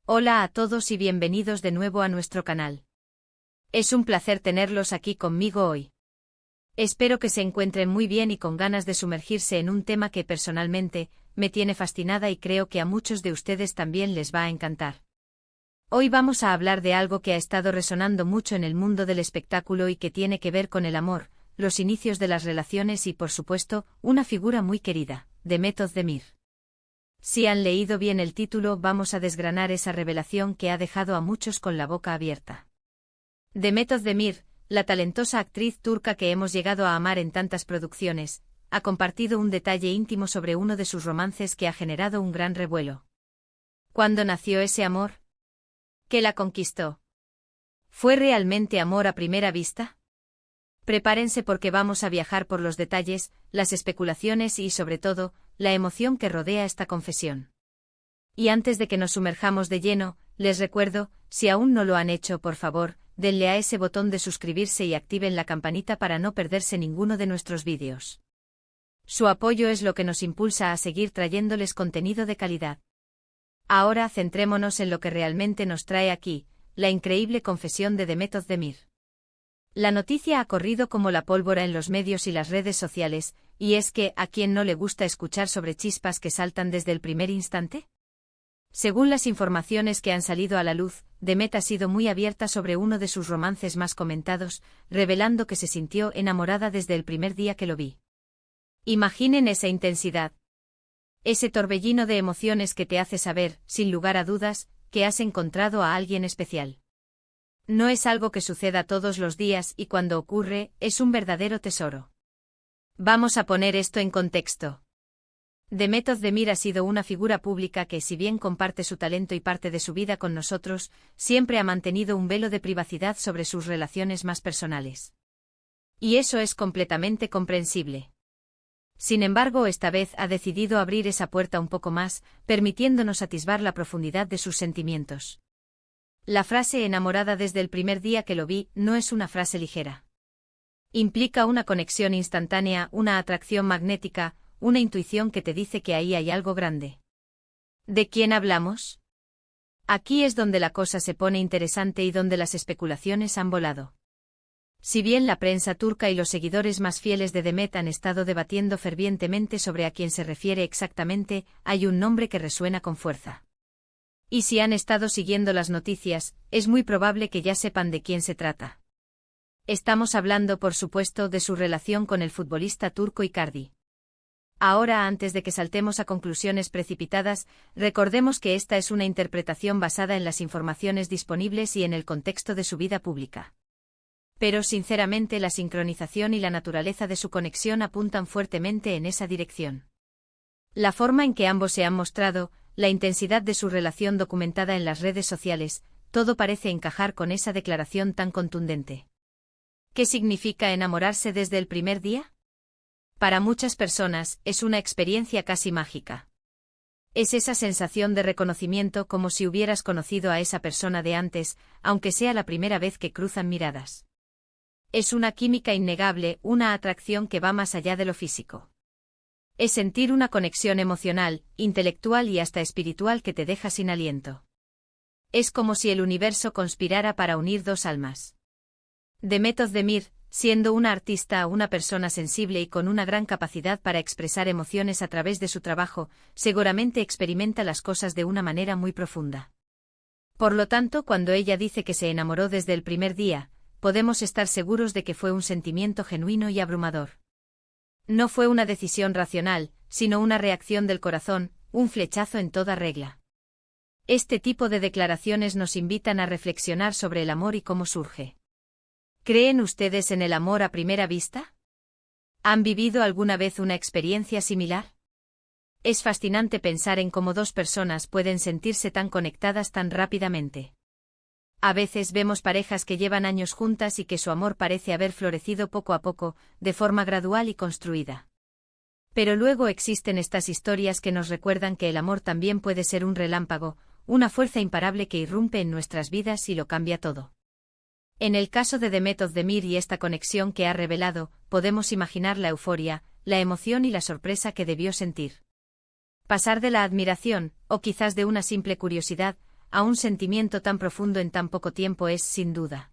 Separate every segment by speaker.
Speaker 1: Hola a todos y bienvenidos de nuevo a nuestro canal. Es un placer tenerlos aquí conmigo hoy. Espero que se encuentren muy bien y con ganas de sumergirse en un tema que personalmente me tiene fascinada y creo que a muchos de ustedes también les va a encantar. Hoy vamos a hablar de algo que ha estado resonando mucho en el mundo del espectáculo y que tiene que ver con el amor, los inicios de las relaciones y, por supuesto, una figura muy querida, Demet Özdemir. Si han leído bien el título, vamos a desgranar esa revelación que ha dejado a muchos con la boca abierta. Demet Özdemir, la talentosa actriz turca que hemos llegado a amar en tantas producciones, ha compartido un detalle íntimo sobre uno de sus romances que ha generado un gran revuelo. ¿Cuándo nació ese amor? ¿Qué la conquistó? ¿Fue realmente amor a primera vista? Prepárense porque vamos a viajar por los detalles, las especulaciones y, sobre todo, la emoción que rodea esta confesión. Y antes de que nos sumerjamos de lleno, les recuerdo, si aún no lo han hecho, por favor, denle a ese botón de suscribirse y activen la campanita para no perderse ninguno de nuestros vídeos. Su apoyo es lo que nos impulsa a seguir trayéndoles contenido de calidad. Ahora centrémonos en lo que realmente nos trae aquí, la increíble confesión de Demet Özdemir. La noticia ha corrido como la pólvora en los medios y las redes sociales, y es que, ¿a quién no le gusta escuchar sobre chispas que saltan desde el primer instante? Según las informaciones que han salido a la luz, Demet ha sido muy abierta sobre uno de sus romances más comentados, revelando que se sintió enamorada desde el primer día que lo vi. Imaginen esa intensidad. Ese torbellino de emociones que te hace saber, sin lugar a dudas, que has encontrado a alguien especial. No es algo que suceda todos los días y cuando ocurre, es un verdadero tesoro. Vamos a poner esto en contexto. Demet Özdemir ha sido una figura pública que, si bien comparte su talento y parte de su vida con nosotros, siempre ha mantenido un velo de privacidad sobre sus relaciones más personales. Y eso es completamente comprensible. Sin embargo, esta vez ha decidido abrir esa puerta un poco más, permitiéndonos atisbar la profundidad de sus sentimientos. La frase enamorada desde el primer día que lo vi no es una frase ligera. Implica una conexión instantánea, una atracción magnética, una intuición que te dice que ahí hay algo grande. ¿De quién hablamos? Aquí es donde la cosa se pone interesante y donde las especulaciones han volado. Si bien la prensa turca y los seguidores más fieles de Demet han estado debatiendo fervientemente sobre a quién se refiere exactamente, hay un nombre que resuena con fuerza. Y si han estado siguiendo las noticias, es muy probable que ya sepan de quién se trata. Estamos hablando, por supuesto, de su relación con el futbolista turco Icardi. Ahora, antes de que saltemos a conclusiones precipitadas, recordemos que esta es una interpretación basada en las informaciones disponibles y en el contexto de su vida pública. Pero, sinceramente, la sincronización y la naturaleza de su conexión apuntan fuertemente en esa dirección. La forma en que ambos se han mostrado, la intensidad de su relación documentada en las redes sociales, todo parece encajar con esa declaración tan contundente. ¿Qué significa enamorarse desde el primer día? Para muchas personas, es una experiencia casi mágica. Es esa sensación de reconocimiento como si hubieras conocido a esa persona de antes, aunque sea la primera vez que cruzan miradas. Es una química innegable, una atracción que va más allá de lo físico. Es sentir una conexión emocional, intelectual y hasta espiritual que te deja sin aliento. Es como si el universo conspirara para unir dos almas. Demet Özdemir, siendo una artista, una persona sensible y con una gran capacidad para expresar emociones a través de su trabajo, seguramente experimenta las cosas de una manera muy profunda. Por lo tanto, cuando ella dice que se enamoró desde el primer día, podemos estar seguros de que fue un sentimiento genuino y abrumador. No fue una decisión racional, sino una reacción del corazón, un flechazo en toda regla. Este tipo de declaraciones nos invitan a reflexionar sobre el amor y cómo surge. ¿Creen ustedes en el amor a primera vista? ¿Han vivido alguna vez una experiencia similar? Es fascinante pensar en cómo dos personas pueden sentirse tan conectadas tan rápidamente. A veces vemos parejas que llevan años juntas y que su amor parece haber florecido poco a poco, de forma gradual y construida. Pero luego existen estas historias que nos recuerdan que el amor también puede ser un relámpago, una fuerza imparable que irrumpe en nuestras vidas y lo cambia todo. En el caso de Demet Özdemir y esta conexión que ha revelado, podemos imaginar la euforia, la emoción y la sorpresa que debió sentir. Pasar de la admiración, o quizás de una simple curiosidad, a un sentimiento tan profundo en tan poco tiempo es, sin duda,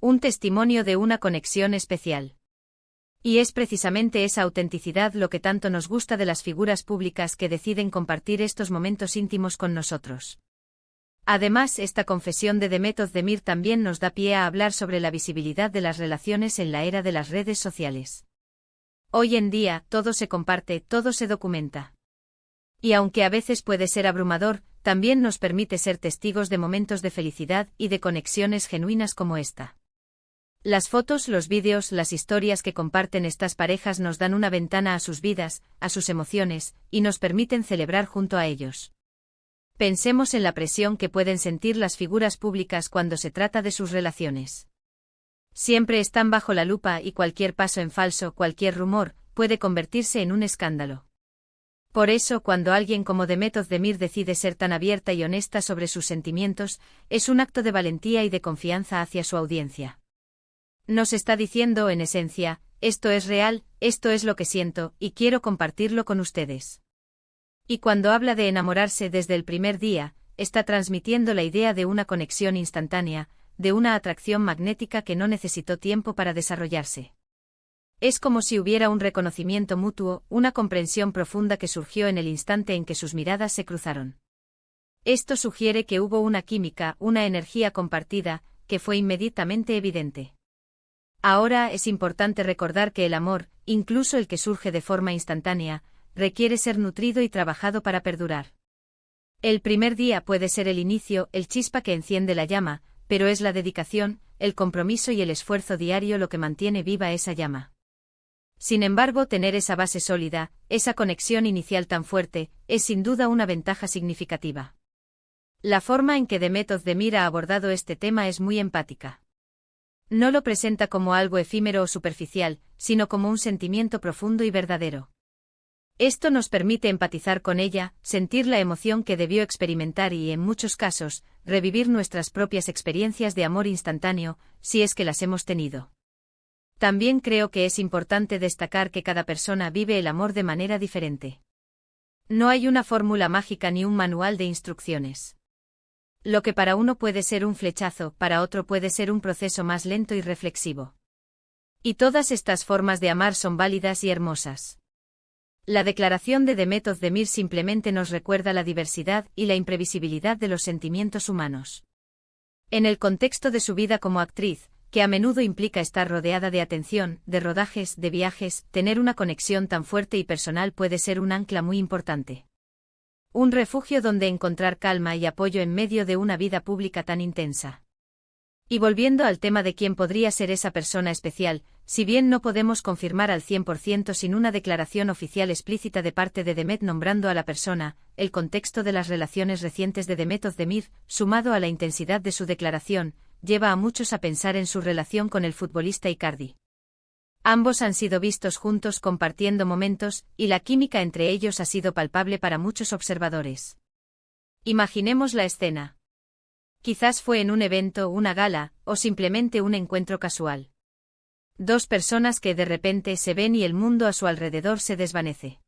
Speaker 1: un testimonio de una conexión especial. Y es precisamente esa autenticidad lo que tanto nos gusta de las figuras públicas que deciden compartir estos momentos íntimos con nosotros. Además, esta confesión de Demet Özdemir también nos da pie a hablar sobre la visibilidad de las relaciones en la era de las redes sociales. Hoy en día, todo se comparte, todo se documenta. Y aunque a veces puede ser abrumador, también nos permite ser testigos de momentos de felicidad y de conexiones genuinas como esta. Las fotos, los vídeos, las historias que comparten estas parejas nos dan una ventana a sus vidas, a sus emociones, y nos permiten celebrar junto a ellos. Pensemos en la presión que pueden sentir las figuras públicas cuando se trata de sus relaciones. Siempre están bajo la lupa y cualquier paso en falso, cualquier rumor, puede convertirse en un escándalo. Por eso, cuando alguien como Demet Özdemir decide ser tan abierta y honesta sobre sus sentimientos, es un acto de valentía y de confianza hacia su audiencia. Nos está diciendo, en esencia, esto es real, esto es lo que siento, y quiero compartirlo con ustedes. Y cuando habla de enamorarse desde el primer día, está transmitiendo la idea de una conexión instantánea, de una atracción magnética que no necesitó tiempo para desarrollarse. Es como si hubiera un reconocimiento mutuo, una comprensión profunda que surgió en el instante en que sus miradas se cruzaron. Esto sugiere que hubo una química, una energía compartida, que fue inmediatamente evidente. Ahora es importante recordar que el amor, incluso el que surge de forma instantánea, requiere ser nutrido y trabajado para perdurar. El primer día puede ser el inicio, el chispa que enciende la llama, pero es la dedicación, el compromiso y el esfuerzo diario lo que mantiene viva esa llama. Sin embargo, tener esa base sólida, esa conexión inicial tan fuerte, es sin duda una ventaja significativa. La forma en que Demet Özdemir ha abordado este tema es muy empática. No lo presenta como algo efímero o superficial, sino como un sentimiento profundo y verdadero. Esto nos permite empatizar con ella, sentir la emoción que debió experimentar y, en muchos casos, revivir nuestras propias experiencias de amor instantáneo, si es que las hemos tenido. También creo que es importante destacar que cada persona vive el amor de manera diferente. No hay una fórmula mágica ni un manual de instrucciones. Lo que para uno puede ser un flechazo, para otro puede ser un proceso más lento y reflexivo. Y todas estas formas de amar son válidas y hermosas. La declaración de Demet Özdemir simplemente nos recuerda la diversidad y la imprevisibilidad de los sentimientos humanos. En el contexto de su vida como actriz, que a menudo implica estar rodeada de atención, de rodajes, de viajes, tener una conexión tan fuerte y personal puede ser un ancla muy importante. Un refugio donde encontrar calma y apoyo en medio de una vida pública tan intensa. Y volviendo al tema de quién podría ser esa persona especial, si bien no podemos confirmar al 100% sin una declaración oficial explícita de parte de Demet nombrando a la persona, el contexto de las relaciones recientes de Demet Özdemir, sumado a la intensidad de su declaración, lleva a muchos a pensar en su relación con el futbolista Icardi. Ambos han sido vistos juntos compartiendo momentos, y la química entre ellos ha sido palpable para muchos observadores. Imaginemos la escena. Quizás fue en un evento, una gala, o simplemente un encuentro casual. Dos personas que de repente se ven y el mundo a su alrededor se desvanece.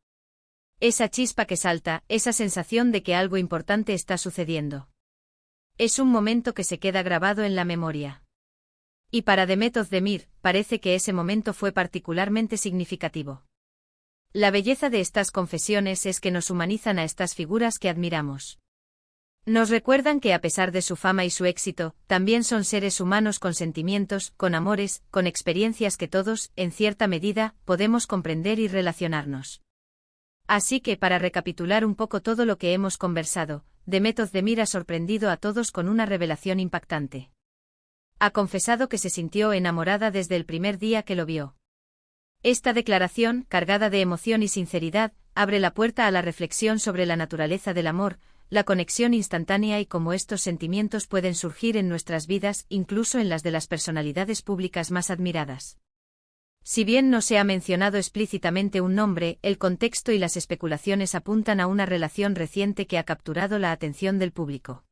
Speaker 1: Esa chispa que salta, esa sensación de que algo importante está sucediendo. Es un momento que se queda grabado en la memoria. Y para Demet Özdemir, parece que ese momento fue particularmente significativo. La belleza de estas confesiones es que nos humanizan a estas figuras que admiramos. Nos recuerdan que a pesar de su fama y su éxito, también son seres humanos con sentimientos, con amores, con experiencias que todos, en cierta medida, podemos comprender y relacionarnos. Así que para recapitular un poco todo lo que hemos conversado, Demet Özdemir ha sorprendido a todos con una revelación impactante. Ha confesado que se sintió enamorada desde el primer día que lo vio. Esta declaración, cargada de emoción y sinceridad, abre la puerta a la reflexión sobre la naturaleza del amor, la conexión instantánea y cómo estos sentimientos pueden surgir en nuestras vidas, incluso en las de las personalidades públicas más admiradas. Si bien no se ha mencionado explícitamente un nombre, el contexto y las especulaciones apuntan a una relación reciente que ha capturado la atención del público.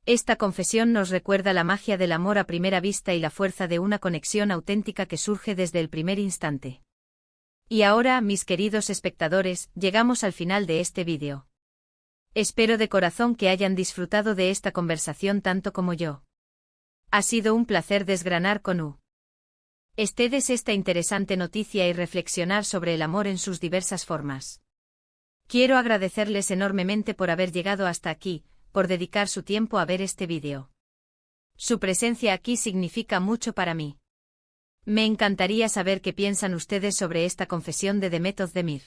Speaker 1: Esta confesión nos recuerda la magia del amor a primera vista y la fuerza de una conexión auténtica que surge desde el primer instante. Y ahora, mis queridos espectadores, llegamos al final de este vídeo. Espero de corazón que hayan disfrutado de esta conversación tanto como yo. Ha sido un placer desgranar con ustedes esta interesante noticia y reflexionar sobre el amor en sus diversas formas. Quiero agradecerles enormemente por haber llegado hasta aquí, por dedicar su tiempo a ver este vídeo. Su presencia aquí significa mucho para mí. Me encantaría saber qué piensan ustedes sobre esta confesión de Demet Özdemir.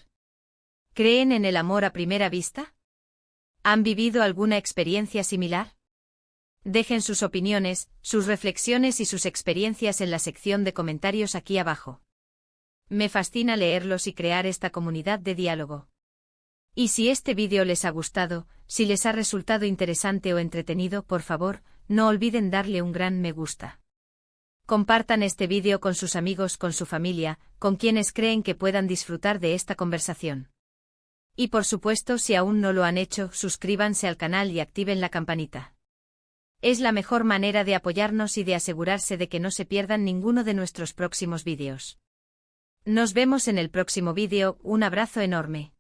Speaker 1: ¿Creen en el amor a primera vista? ¿Han vivido alguna experiencia similar? Dejen sus opiniones, sus reflexiones y sus experiencias en la sección de comentarios aquí abajo. Me fascina leerlos y crear esta comunidad de diálogo. Y si este vídeo les ha gustado, si les ha resultado interesante o entretenido, por favor, no olviden darle un gran me gusta. Compartan este vídeo con sus amigos, con su familia, con quienes creen que puedan disfrutar de esta conversación. Y por supuesto, si aún no lo han hecho, suscríbanse al canal y activen la campanita. Es la mejor manera de apoyarnos y de asegurarse de que no se pierdan ninguno de nuestros próximos vídeos. Nos vemos en el próximo vídeo, un abrazo enorme.